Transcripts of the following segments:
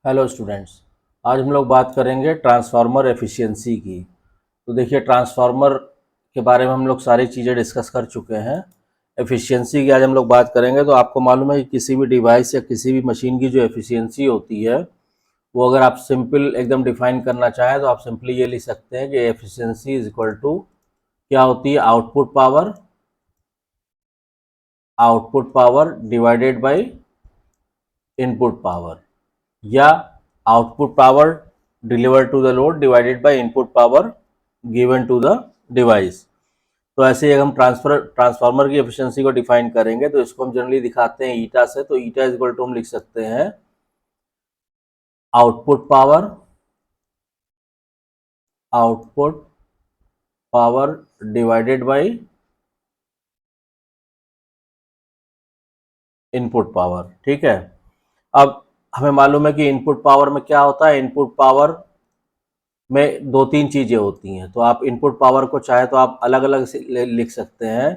Hello students. आज हम लोग बात करेंगे ट्रांसफार्मर एफिशिएंसी की। तो देखिए, ट्रांसफार्मर के बारे में हम लोग सारी चीज़ें डिस्कस कर चुके हैं। एफिशिएंसी की आज हम लोग बात करेंगे। तो आपको मालूम है कि किसी भी डिवाइस या किसी भी मशीन की जो एफिशिएंसी होती है, वो अगर आप सिंपल एकदम डिफाइन करना चाहें तो आप सिंपली ये लिख सकते हैं कि एफिशिएंसी इज इक्वल टू क्या होती है, output power divided by input power, या output power deliver to the load divided by input power given to the device. तो ऐसे ही हम ट्रांसफार्मर की एफिशिएंसी को डिफाइन करेंगे तो इसको हम जनरली दिखाते हैं ईटा से। तो ईटा इज इक्वल टू हम लिख सकते हैं output output power divided by input power. ठीक है। अब हमें मालूम है कि इनपुट पावर में क्या होता है। इनपुट पावर में दो तीन चीज़ें होती हैं। तो आप इनपुट पावर को चाहे तो आप अलग अलग से लिख सकते हैं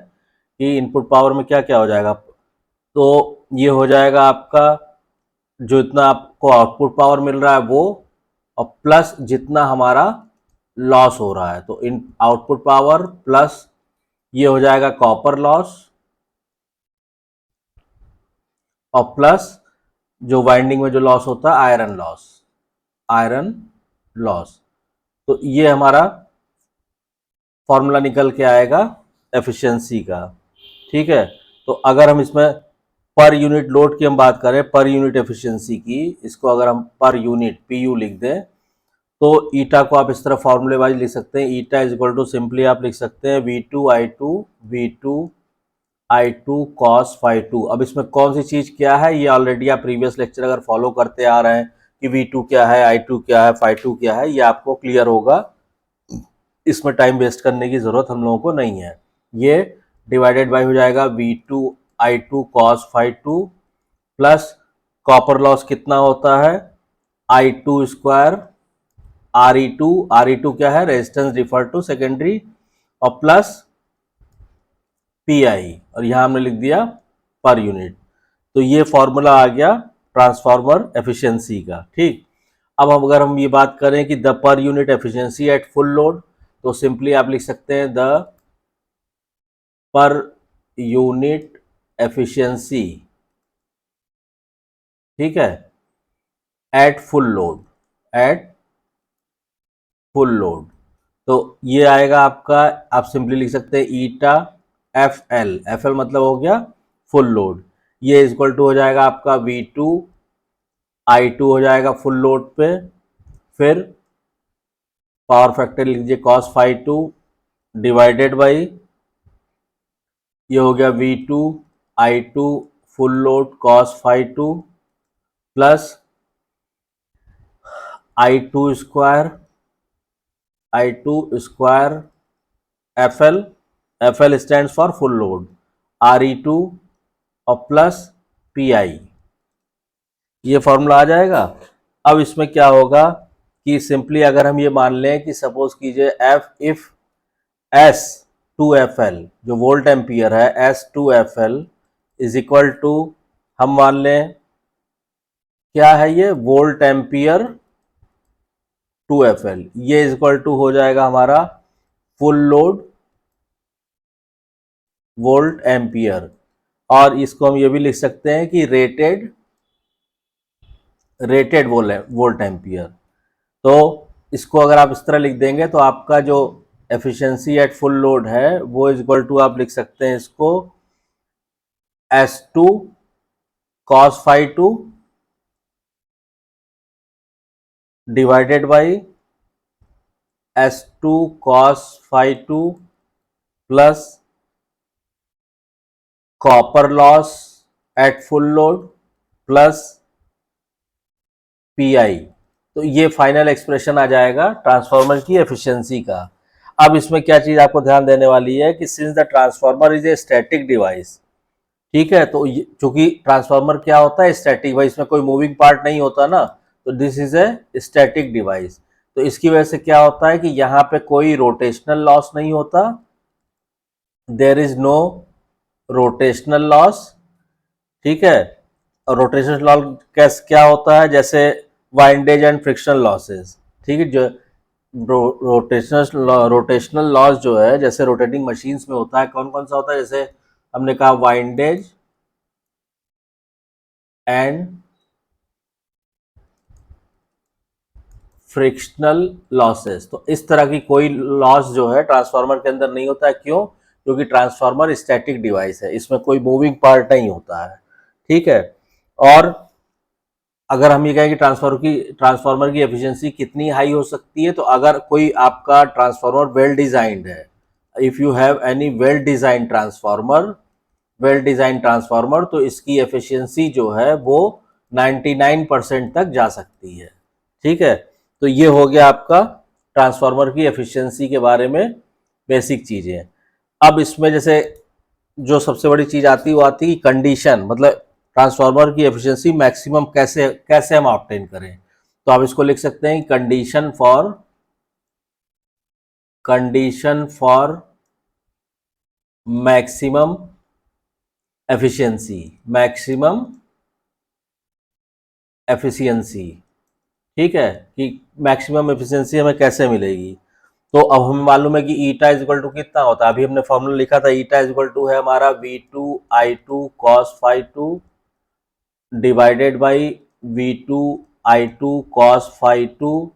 कि इनपुट पावर में क्या क्या हो जाएगा। तो ये हो जाएगा आपका जो इतना आपको आउटपुट पावर मिल रहा है वो, और प्लस जितना हमारा लॉस हो रहा है। तो इन आउटपुट पावर प्लस ये हो जाएगा कॉपर लॉस, और प्लस जो वाइंडिंग में जो लॉस होता है आयरन लॉस। तो ये हमारा फॉर्मूला निकल के आएगा एफिशिएंसी का। ठीक है। तो अगर हम इसमें पर यूनिट लोड की हम बात करें, पर यूनिट एफिशिएंसी की, इसको अगर हम पर यूनिट पीयू लिख दें तो ईटा को आप इस तरह फॉर्मूले वाइज लिख सकते हैं। Eta is equal to simply आप लिख सकते हैं V2 cos फाई 2। अब इसमें कौन सी चीज क्या है, ये ऑलरेडी आप प्रीवियस लेक्चर अगर फॉलो करते आ रहे हैं कि V2 क्या है, I2 क्या है, फाई 2 क्या है, ये आपको क्लियर होगा। इसमें टाइम वेस्ट करने की जरूरत हम लोगों को नहीं है। ये डिवाइडेड बाय हो जाएगा V2 cos phi 2 plus copper loss कितना होता है I2 स्क्वायर RE2 क्या है, रेजिस्टेंस रिफर टू सेकेंडरी, और प्लस PI, और यहां हमने लिख दिया पर यूनिट। तो ये फॉर्मूला आ गया ट्रांसफार्मर एफिशिएंसी का। ठीक। अब अगर हम ये बात करें कि the per unit efficiency eight full load, तो सिंपली आप लिख सकते हैं द पर यूनिट एफिशिएंसी, ठीक है, एट फुल लोड। तो ये आएगा आपका, आप सिंपली लिख सकते हैं ईटा एफ एल मतलब हो गया फुल लोड। ये इक्वल टू हो जाएगा आपका V2 हो जाएगा फुल लोड पे, फिर पावर फैक्टर लिख लीजिए cos फाई 2 डिवाइडेड बाई, ये हो गया V2 full load cos phi 2 plus I two square F L stand for full load, RE2 और प्लस PI। ये फॉर्मूला आ जाएगा। अब इसमें क्या होगा कि सिंपली अगर हम ये मान लें कि सपोज कीजिए इफ S2FL जो वोल्ट एम्पियर है, S2FL इज इक्वल टू, हम मान लें क्या है ये, वोल्ट एम्पियर 2FL, ये इज इक्वल टू हो जाएगा हमारा फुल लोड वोल्ट एम्पियर। और इसको हम ये भी लिख सकते हैं कि रेटेड वोल्ट एम्पियर। तो इसको अगर आप इस तरह लिख देंगे तो आपका जो एफिशिएंसी एट फुल लोड है वो इज इक्वल टू, आप लिख सकते हैं इसको S2 cos phi 2 divided by S2 cos phi 2 plus copper loss at full load plus PI। तो ये फाइनल एक्सप्रेशन आ जाएगा ट्रांसफार्मर की एफिशिएंसी का। अब इसमें क्या चीज आपको ध्यान देने वाली है कि since the transformer is a static device, ठीक है, तो चूंकि ट्रांसफार्मर क्या होता है, स्टैटिक, भाई इसमें कोई मूविंग पार्ट नहीं होता ना, तो this is a static device. तो इसकी वजह से क्या होता है कि यहाँ पे कोई रोटेशनल लॉस नहीं होता, there is no rotational loss. ठीक है। और रोटेशनल लॉस क्या होता है, जैसे वाइंडेज एंड फ्रिक्शनल लॉसेस। ठीक है, जो रोटेशनल लॉस जो है जैसे रोटेटिंग मशीन्स में होता है, कौन कौन सा होता है, जैसे हमने कहा वाइंडेज एंड फ्रिक्शनल लॉसेस। तो इस तरह की कोई लॉस जो है ट्रांसफार्मर के अंदर नहीं होता है। क्यों? क्योंकि ट्रांसफार्मर स्टैटिक डिवाइस है, इसमें कोई मूविंग पार्ट नहीं होता है। ठीक है। और अगर हम ये कहें कि ट्रांसफार्मर की एफिशिएंसी कितनी हाई हो सकती है, तो अगर कोई आपका ट्रांसफार्मर वेल डिजाइंड है, if you have any well design transformer, तो इसकी एफिशिएंसी जो है वो 99% तक जा सकती है। ठीक है। तो ये हो गया आपका ट्रांसफार्मर की एफिशिएंसी के बारे में बेसिक चीजें। अब इसमें जैसे जो सबसे बड़ी चीज आती है वो आती है कंडीशन, मतलब ट्रांसफार्मर की एफिशिएंसी मैक्सिमम कैसे कैसे हम ऑब्टेन करें। तो आप इसको लिख सकते हैं कंडीशन फॉर मैक्सिमम एफिशिएंसी। ठीक है, कि मैक्सिमम एफिशिएंसी हमें कैसे मिलेगी। तो अब हमें मालूम है कि ईटा इज इक्वल टू कितना होता है, अभी हमने फॉर्मूला लिखा था, ईटा इज इक्वल टू है हमारा V2I2 cos phi 2 divided by V2I2 cos phi 2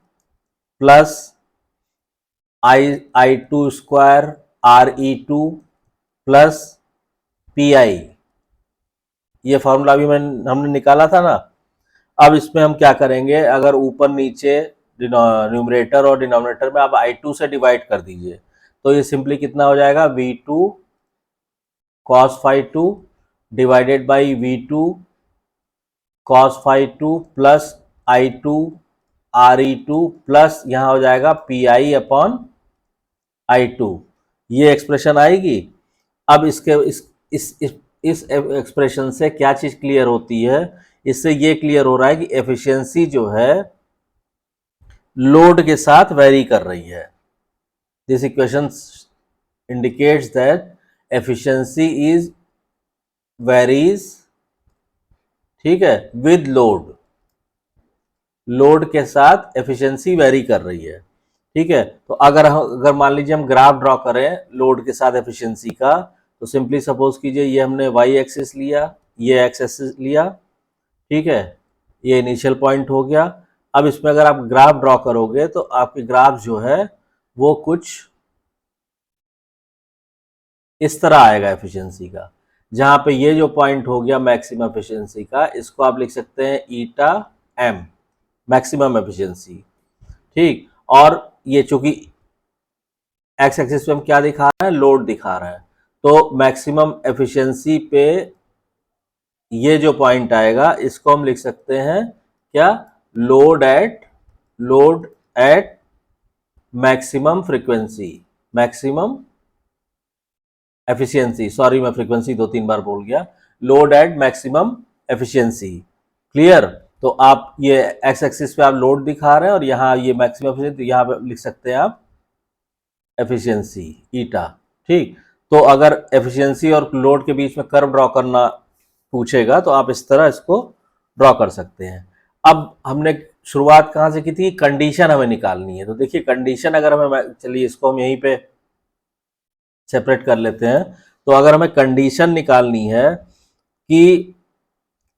plus I2 square RE2 plus PI। ये फॉर्मूला अभी हमने निकाला था ना। अब इसमें हम क्या करेंगे, अगर ऊपर नीचे न्यूमरेटर और डिनोमिनेटर में आप I2 से डिवाइड कर दीजिए, तो ये सिंपली कितना हो जाएगा, V2 cos phi 2 divided by V2 cos phi 2 plus I2 RE2 plus यहाँ हो जाएगा PI अपॉन I2। ये एक्सप्रेशन आएगी। अब इसके इस एक्सप्रेशन से क्या चीज क्लियर होती है, इससे ये क्लियर हो रहा है कि एफिशिएंसी जो है लोड के साथ वेरी कर रही है। This equation indicates that efficiency is varies, ठीक है, विद लोड के साथ एफिशिएंसी वेरी कर रही है। ठीक है। तो अगर मान लीजिए हम ग्राफ ड्रॉ करें लोड के साथ एफिशिएंसी का, तो सिंपली सपोज कीजिए ये हमने y एक्सिस लिया, ये x एक्सिस लिया। ठीक है, ये इनिशियल पॉइंट हो गया। अब इसमें अगर आप ग्राफ ड्रॉ करोगे तो आपके ग्राफ जो है वो कुछ इस तरह आएगा एफिशिएंसी का, जहां पे ये जो पॉइंट हो गया मैक्सिमम एफिशिएंसी का, इसको आप लिख सकते हैं ईटा m, मैक्सिमम एफिशिएंसी। ठीक। और ये चूंकि एक्स एक्सिस पे हम क्या दिखा रहे हैं, लोड दिखा रहे हैं, तो मैक्सिमम एफिशिएंसी पे ये जो पॉइंट आएगा इसको हम लिख सकते हैं क्या, load at maximum frequency, maximum efficiency, sorry मैं फ्रीक्वेंसी 2-3 बार बोल गया, load at maximum efficiency. Clear? तो आप ये एक्स एक्सिस पे आप लोड दिखा रहे हैं और यहाँ ये मैक्सिमम एफिशिएंसी, यहाँ पे लिख सकते हैं आप एफिशिएंसी ईटा। ठीक। तो अगर एफिशिएंसी और लोड के बीच में कर्व ड्रॉ करना पूछेगा तो आप इस तरह इसको ड्रॉ कर सकते हैं। अब हमने शुरुआत कहाँ से की थी, कंडीशन हमें निकालनी है। तो देखिए कंडीशन अगर हमें, चलिए इसको हम यहीं पे सेपरेट कर लेते हैं। तो अगर हमें कंडीशन निकालनी है कि,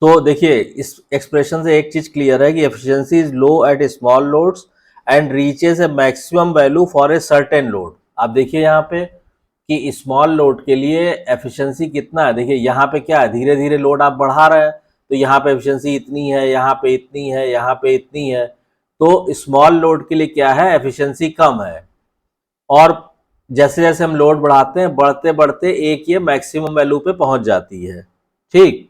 तो देखिए इस एक्सप्रेशन से एक चीज क्लियर है कि efficiency is low at small loads and reaches a maximum value for a certain load. आप देखिए यहाँ पे कि स्मॉल लोड के लिए एफिशिएंसी कितना है। देखिए यहाँ पे क्या है, धीरे धीरे लोड आप बढ़ा रहे हैं, तो यहाँ पे एफिशिएंसी इतनी है, यहाँ पे इतनी है, यहाँ पे इतनी है। तो स्मॉल लोड के लिए क्या है, एफिशिएंसी कम है। और जैसे जैसे हम लोड बढ़ाते हैं, बढ़ते बढ़ते एक ये मैक्सिमम वैल्यू पे पहुंच जाती है। ठीक।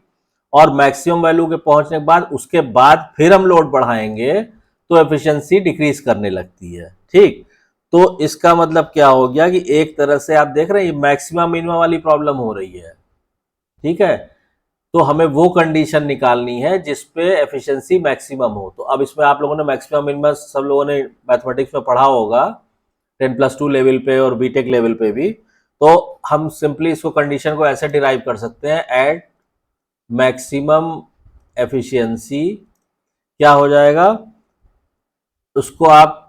और मैक्सिमम वैल्यू के पहुंचने के बाद उसके बाद फिर हम लोड बढ़ाएंगे तो एफिशिएंसी डिक्रीज करने लगती है। ठीक। तो इसका मतलब क्या हो गया कि एक तरह से आप देख रहे हैं मैक्सिमम मिनिमम वाली प्रॉब्लम हो रही है। ठीक है। तो हमें वो कंडीशन निकालनी है जिसपे एफिशिएंसी मैक्सिमम हो। तो अब इसमें आप लोगों ने मैक्सिमम मिनिमम सब लोगों ने मैथमेटिक्स में पढ़ा होगा 10+2 लेवल पे और बीटेक लेवल पे भी। तो हम सिंपली इसको कंडीशन को ऐसे डिराइव कर सकते हैं, एट मैक्सिमम एफिशिएंसी क्या हो जाएगा, उसको आप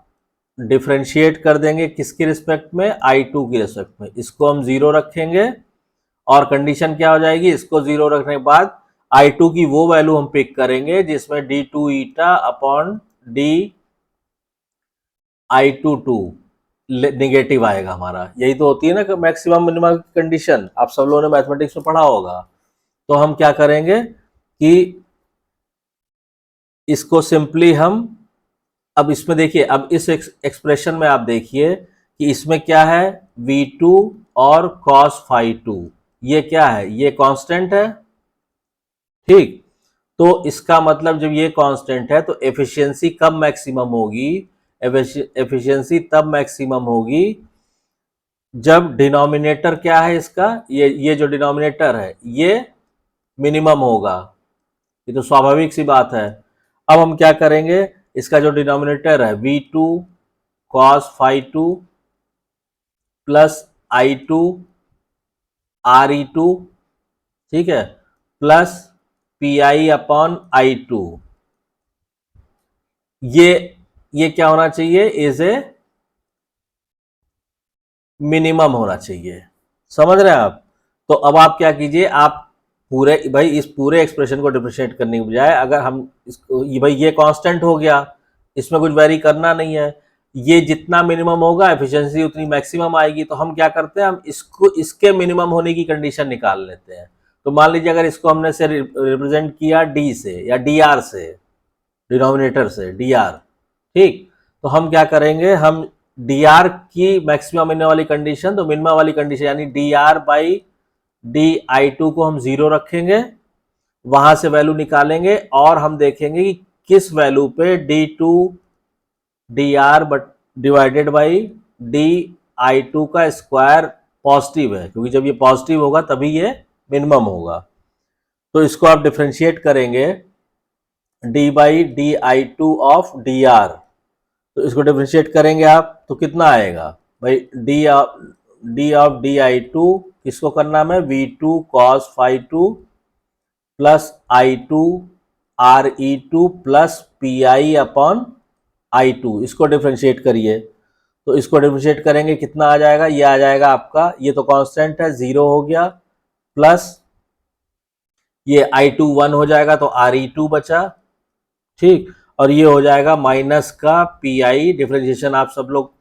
डिफरेंशिएट कर देंगे किसके रिस्पेक्ट में, I2 की रिस्पेक्ट में। इसको हम 0 रखेंगे और कंडीशन क्या हो जाएगी, इसको 0 रखने के बाद I2 की वो वैल्यू हम पिक करेंगे जिसमें D2 eta upon D I2 negative आएगा हमारा। यही तो होती है ना मैक्सिमम मिनिमम कंडीशन, आप सब लोगों ने मैथमेटिक्स में पढ़ा होगा। तो हम क्या करेंगे कि इसको सिंपली हम, अब इसमें देखिए, अब इस एक्सप्रेशन में आप देखिए कि इसमें क्या है, V2 और cos phi 2, ये क्या है, ये कांस्टेंट है, ठीक। तो इसका मतलब जब ये कांस्टेंट है तो एफिशिएंसी कब मैक्सिमम होगी, एफिशिएंसी तब मैक्सिमम होगी जब डिनोमिनेटर क्या है इसका, ये जो डिनोमिनेटर है ये मिनिमम होगा। ये तो स्वाभाविक सी बात है। अब हम क्या करेंगे, इसका जो डिनोमिनेटर है V2 cos phi 2 plus I2 RE2, ठीक है, प्लस PI अपॉन I2, ये क्या होना चाहिए, इज ए मिनिमम होना चाहिए। समझ रहे हैं आप। तो अब आप क्या कीजिए, आप पूरे भाई इस पूरे एक्सप्रेशन को डिफरेंशिएट करने के बजाय अगर हम इसको, ये भाई ये कांस्टेंट हो गया, इसमें कुछ वेरी करना नहीं है, ये जितना मिनिमम होगा एफिशिएंसी उतनी मैक्सिमम आएगी। तो हम क्या करते हैं, हम इसको इसके मिनिमम होने की कंडीशन निकाल लेते हैं। तो मान लीजिए अगर इसको हमने से रिप्रेजेंट किया डी से या डी आर से, डिनोमिनेटर से डी आर, ठीक। तो हम क्या करेंगे, हम डी आर की मैक्सिमम मिनिमम वाली कंडीशन, तो मिनिमम वाली कंडीशन यानी D R by D I two को हम 0 रखेंगे, वहां से वैल्यू निकालेंगे और हम देखेंगे कि किस वैल्यू पे D two D R but divided by D I two का स्क्वायर पॉजिटिव है, क्योंकि जब ये पॉजिटिव होगा तभी ये मिनिमम होगा। तो इसको आप डिफरेंशिएट करेंगे D by D I two of D R, तो इसको डिफरेंशिएट करेंगे आप तो कितना आएगा भाई, D of D I two किसको करना है, V two cos phi two plus I two R E two plus P I upon I two, इसको डिफरेंशिएट करिए। तो इसको डिफरेंशिएट करेंगे कितना आ जाएगा, ये आ जाएगा आपका, ये तो कांस्टेंट है 0 हो गया, प्लस ये आई टू 1 हो जाएगा तो आर ई टू बचा, ठीक। और ये हो जाएगा माइनस का पी आई, डिफरेंशिएशन आप सब लोग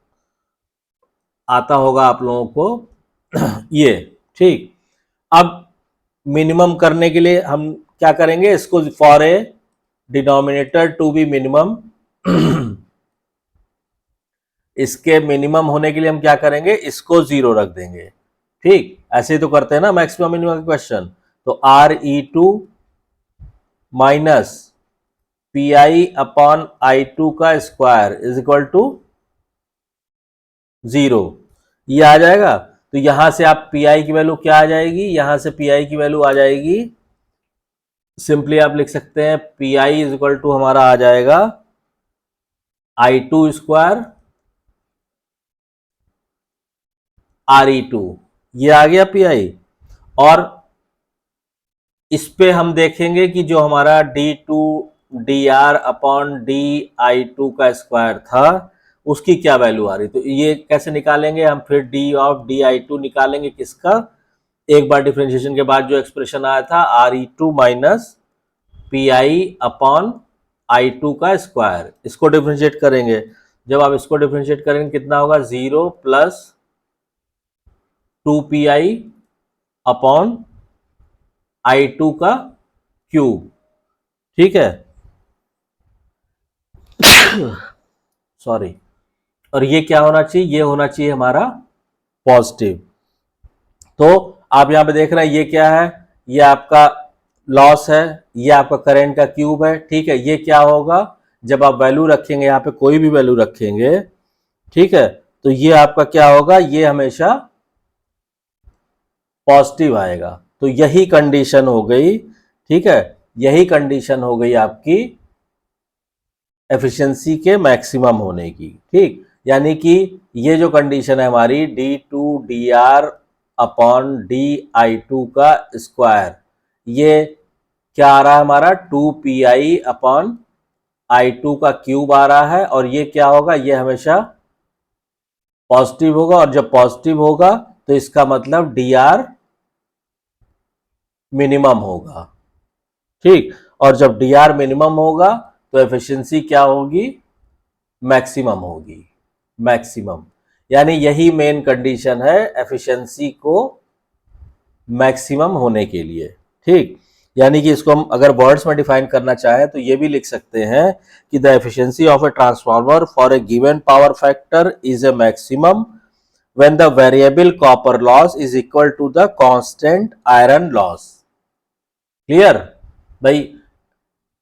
आता होगा आप लोगों को ये, ठीक। अब मिनिमम करने के लिए हम क्या करेंगे, इसको for a denominator to be minimum इसके मिनिमम होने के लिए हम क्या करेंगे, इसको 0 रख देंगे, ठीक। ऐसे ही तो करते हैं ना मैक्सिमम मिनिमम का क्वेश्चन। तो R E two minus P I upon I two का स्क्वायर इज इक्वल टू 0, ये आ जाएगा। तो यहां से आप पी आई की वैल्यू क्या आ जाएगी, यहां से पी आई की वैल्यू आ जाएगी, सिंपली आप लिख सकते हैं P I is equal to हमारा आ जाएगा I two square R E two, ये आ गया पी आई। और इस पे हम देखेंगे कि जो हमारा D two D R upon D I two का स्क्वायर था उसकी क्या वैल्यू आ रही, तो ये कैसे निकालेंगे हम, फिर D of D I two निकालेंगे किसका, एक बार डिफरेंशिएशन के बाद जो एक्सप्रेशन आया था R E two minus P I upon I two का स्क्वायर, इसको डिफरेंशिएट करेंगे। जब आप इसको डिफरेंशिएट करेंगे कितना होगा, 0 plus 2 P I upon I two का क्यूब, ठीक है सॉरी। और ये क्या होना चाहिए, ये होना चाहिए हमारा पॉजिटिव। तो आप यहां पे देख रहे हैं ये क्या है, ये आपका लॉस है, ये आपका करंट का क्यूब है, ठीक है। ये क्या होगा, जब आप वैल्यू रखेंगे यहां पे कोई भी वैल्यू रखेंगे, ठीक है, तो ये आपका क्या होगा, ये हमेशा पॉजिटिव आएगा। तो यही कंडीशन हो गई, ठीक है, यही कंडीशन हो गई आपकी एफिशिएंसी के मैक्सिमम होने की, ठीक। यानी कि ये जो कंडीशन है हमारी D two D R upon D I two का स्क्वायर, ये क्या आ रहा है हमारा 2 पी आई अपॉन I2 का क्यूब आ रहा है, और ये क्या होगा, ये हमेशा पॉजिटिव होगा, और जब पॉजिटिव होगा तो इसका मतलब dr मिनिमम होगा। ठीक, और जब dr मिनिमम होगा तो एफिशिएंसी क्या होगी, मैक्सिमम होगी, मैक्सिमम। यानी यही मेन कंडीशन है एफिशिएंसी को मैक्सिमम होने के लिए। ठीक, यानी कि इसको हम अगर वर्ड्स में डिफाइन करना चाहें तो ये भी लिख सकते हैं कि the efficiency of a transformer for a given power factor is a maximum when the variable copper loss is equal to the constant iron loss. Clear भाई?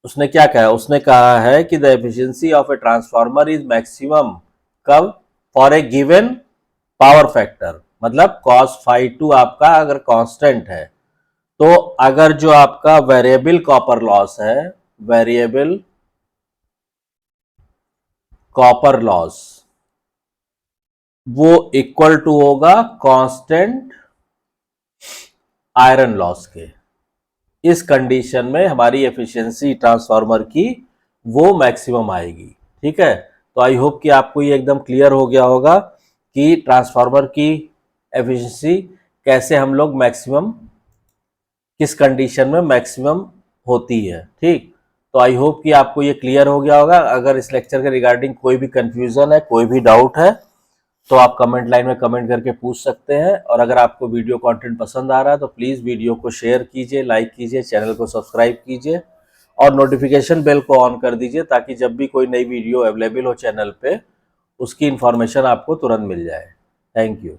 उसने क्या कहा, उसने कहा है कि the efficiency of a transformer is maximum कब, for a given power factor, मतलब cos फाई 2 आपका अगर कांस्टेंट है, तो अगर जो आपका वेरिएबल कॉपर लॉस है, वेरिएबल कॉपर लॉस, वो इक्वल टू होगा कांस्टेंट आयरन लॉस के। इस कंडीशन में हमारी एफिशिएंसी ट्रांसफार्मर की वो मैक्सिमम आएगी। ठीक है, तो आई होप कि आपको ये एकदम क्लियर हो गया होगा कि ट्रांसफार्मर की एफिशिएंसी कैसे हम लोग मैक्सिमम, किस कंडीशन में मैक्सिमम होती है। ठीक, तो आई होप कि आपको ये क्लियर हो गया होगा। अगर इस लेक्चर के रिगार्डिंग कोई भी कंफ्यूजन है, कोई भी डाउट है, तो आप कमेंट लाइन में कमेंट करके पूछ सकते हैं। और अगर आपको वीडियो कंटेंट पसंद आ रहा है तो प्लीज़ वीडियो को शेयर कीजिए, लाइक कीजिए, चैनल को सब्सक्राइब कीजिए और नोटिफिकेशन बेल को ऑन कर दीजिए, ताकि जब भी कोई नई वीडियो अवेलेबल हो चैनल पे, उसकी इंफॉर्मेशन आपको तुरंत मिल जाए। Thank you.